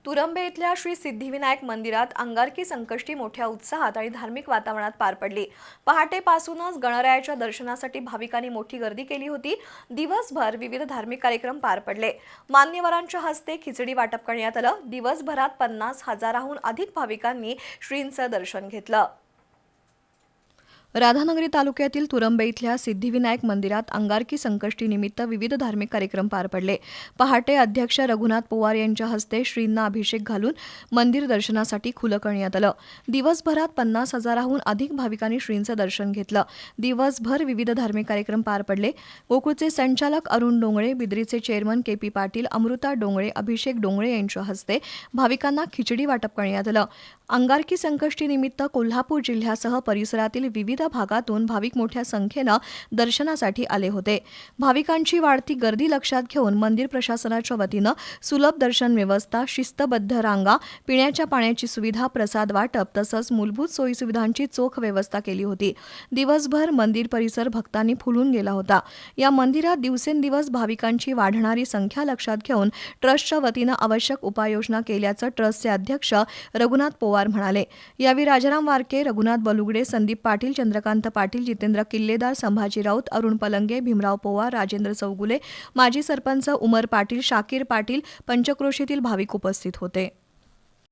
तुरंबे इथल्या श्री सिद्धिविनायक मंदिरात अंगारकी संकष्टी मोठ्या उत्साहात आणि धार्मिक वातावरणात पार पडली। पहाटेपासूनच गणरायाच्या दर्शनासाठी भाविकांनी मोठी गर्दी केली होती। दिवसभर विविध धार्मिक कार्यक्रम पार पडले। मान्यवरांच्या हस्ते खिचडी वाटप करण्यात आलं। दिवसभरात 50,000हून अधिक भाविकांनी श्रींचं दर्शन घेतलं। राधानगरी तालुक्यातील तुरंबे इथल्या सिद्धिविनायक मंदिरात अंगारकी संकष्टीनिमित्त विविध धार्मिक कार्यक्रम पार पडले। पहाटे अध्यक्ष रघुनाथ पवार यांच्या हस्ते श्रींना अभिषेक घालून मंदिर दर्शनासाठी खुलं करण्यात आलं। दिवसभरात 50,000हून अधिक भाविकांनी श्रींचं दर्शन घेतलं। दिवसभर विविध धार्मिक कार्यक्रम पार पडले। गोकुळचे संचालक अरुण डोंगळे, बिद्रीचे चेअरमन के.पी. पाटील, अमृता डोंगळे, अभिषेक डोंगळे यांच्या हस्ते भाविकांना खिचडी वाटप करण्यात आलं। अंगारकी संकष्टीनिमित्त कोल्हापूर जिल्ह्यासह परिसरातील विविध भागातून भाविक मोठ्या संख्येनं दर्शनासाठी आले होते। भाविकांची वाढती गर्दी लक्षात घेऊन मंदिर प्रशासनाच्या वतीनं सुलभ दर्शन व्यवस्था, शिस्तबद्ध रांगा, पिण्याच्या पाण्याची सुविधा, प्रसाद वाटप तसंच मूलभूत सोयीसुविधांची चोख व्यवस्था केली होती। दिवसभर मंदिर परिसर भक्तांनी फुलून गेला होता। या मंदिरात दिवसेंदिवस भाविकांची वाढणारी संख्या लक्षात घेऊन ट्रस्टच्या वतीनं आवश्यक उपाययोजना केल्याचं ट्रस्टचे अध्यक्ष रघुनाथ पवार म्हणाले। यावेळी राजाराम वारके, रघुनाथ बलुगडे, संदीप पाटील, चंद्रकांत पाटील, जितेंद्र किल्लेदार, संभाजी राऊत, अरुण पलंगे, भीमराव पवार, राजेंद्र चौगुले, माजी सरपंच उमर पाटील, शाकीर पाटील, पंचक्रोशीतील भाविक उपस्थित होते।